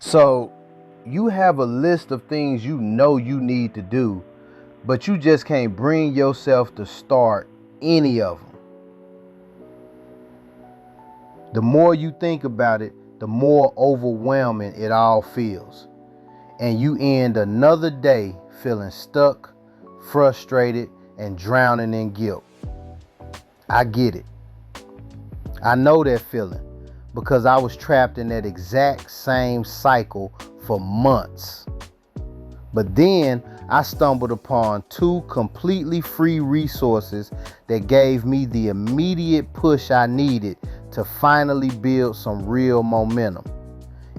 So you have a list of things you know you need to do, but you just can't bring yourself to start any of them. The more you think about it, the more overwhelming it all feels. And you end another day feeling stuck, frustrated, and drowning in guilt. I get it. I know that feeling because I was trapped in that exact same cycle for months. But then I stumbled upon two completely free resources that gave me the immediate push I needed to finally build some real momentum.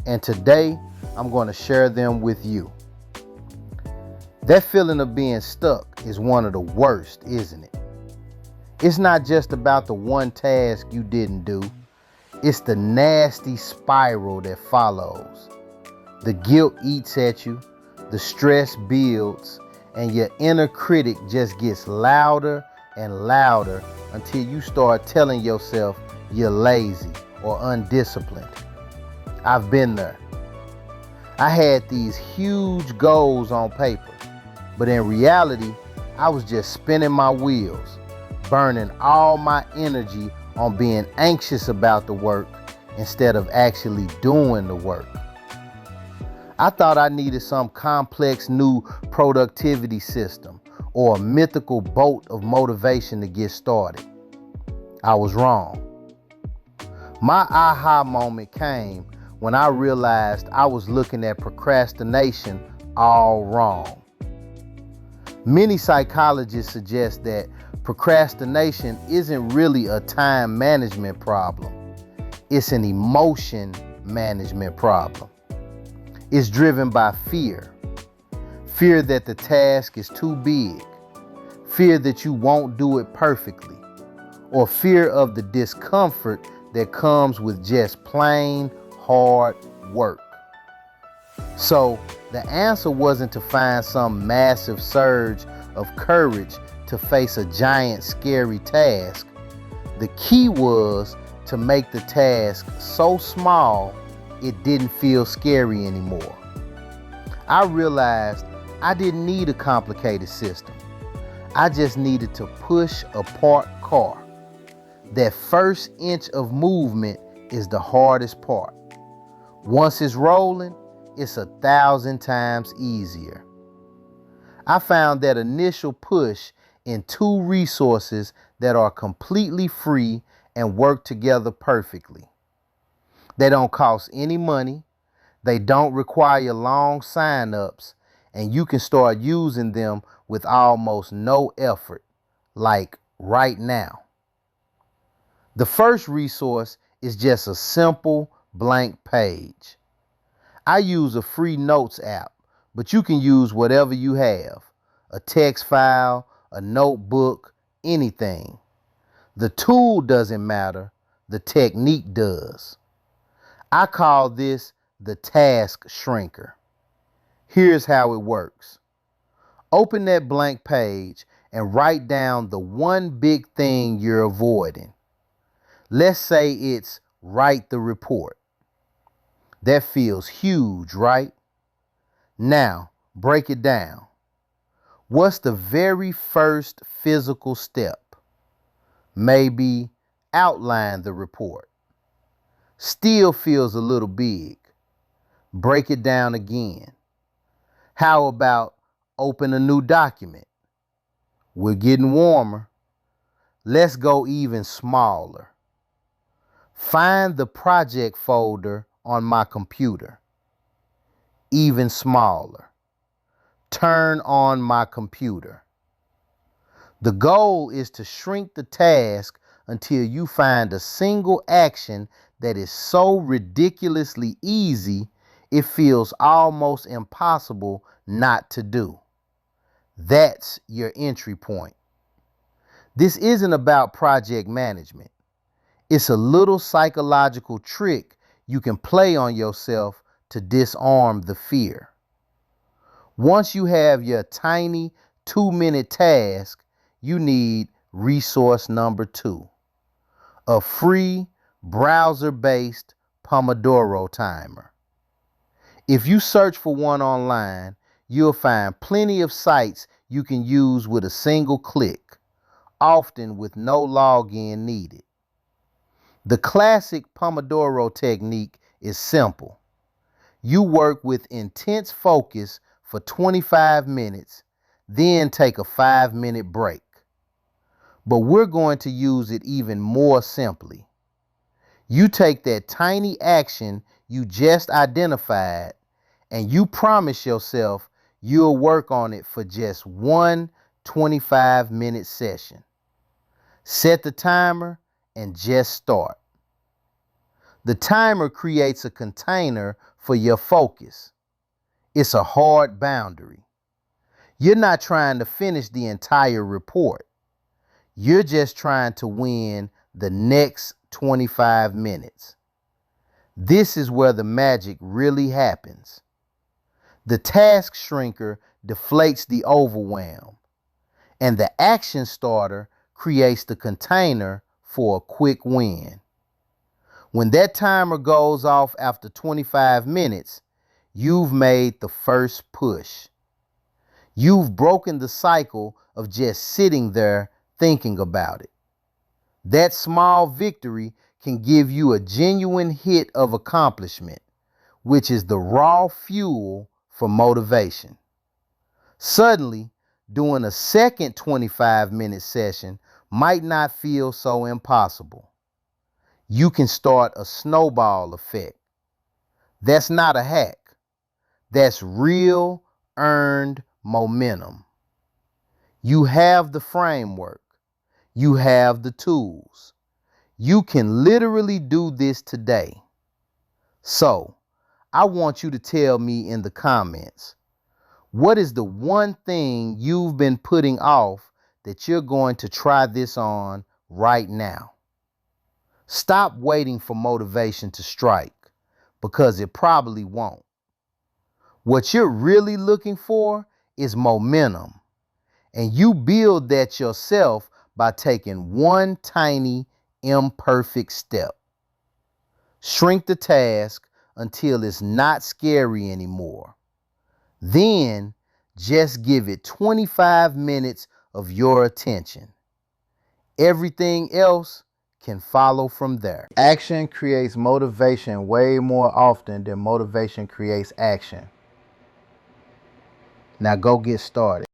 And today, I'm going to share them with you. That feeling of being stuck is one of the worst, isn't it? It's not just about the one task you didn't do. It's the nasty spiral that follows. The guilt eats at you, the stress builds, and your inner critic just gets louder and louder until you start telling yourself you're lazy or undisciplined. I've been there. I had these huge goals on paper, but in reality, I was just spinning my wheels, burning all my energy on being anxious about the work instead of actually doing the work. I thought I needed some complex new productivity system or a mythical bolt of motivation to get started. I was wrong. My aha moment came when I realized I was looking at procrastination all wrong. Many psychologists suggest that procrastination isn't really a time management problem. It's an emotion management problem. It's driven by fear. Fear that the task is too big. Fear that you won't do it perfectly. Or fear of the discomfort that comes with just plain hard work. So the answer wasn't to find some massive surge of courage to face a giant scary task. The key was to make the task so small it didn't feel scary anymore. I realized I didn't need a complicated system. I just needed to push a parked car. That first inch of movement is the hardest part. Once it's rolling, it's 1,000 times easier. I found that initial push in two resources that are completely free and work together perfectly. They don't cost any money, they don't require long sign-ups, and you can start using them with almost no effort, like right now. The first resource is just a simple blank page. I use a free notes app, but you can use whatever you have, a text file, a notebook, anything. The tool doesn't matter, the technique does. I call this the task shrinker. Here's how it works. Open that blank page and write down the one big thing you're avoiding. Let's say it's write the report. That feels huge, right? Now, break it down. What's the very first physical step? Maybe outline the report. Still feels a little big. Break it down again. How about open a new document? We're getting warmer. Let's go even smaller. Find the project folder on my computer. Even smaller. Turn on my computer. The goal is to shrink the task until you find a single action that is so ridiculously easy it feels almost impossible not to do. That's your entry point. This isn't about project management. It's a little psychological trick you can play on yourself to disarm the fear. Once you have your tiny 2-minute task, you need resource number 2, a free browser-based Pomodoro timer. If you search for one online, you'll find plenty of sites you can use with a single click, often with no login needed. The classic Pomodoro technique is simple. You work with intense focus for 25 minutes, then take a 5-minute break. But we're going to use it even more simply. You take that tiny action you just identified and you promise yourself you'll work on it for just one 25-minute session. Set the timer and just start. The timer creates a container for your focus. It's a hard boundary. You're not trying to finish the entire report. You're just trying to win the next 25 minutes. This is where the magic really happens. The task shrinker deflates the overwhelm, and the action starter creates the container for a quick win. When that timer goes off after 25 minutes, you've made the first push. You've broken the cycle of just sitting there thinking about it. That small victory can give you a genuine hit of accomplishment, which is the raw fuel for motivation. Suddenly, doing a second 25-minute session might not feel so impossible. You can start a snowball effect. That's not a hack. That's real earned momentum. You have the framework. You have the tools. You can literally do this today. So, I want you to tell me in the comments, what is the one thing you've been putting off that you're going to try this on right now? Stop waiting for motivation to strike, because it probably won't. What you're really looking for is momentum, and you build that yourself by taking one tiny, imperfect step. Shrink the task until it's not scary anymore. Then, just give it 25 minutes of your attention. Everything else can follow from there. Action creates motivation way more often than motivation creates action. Now go get started.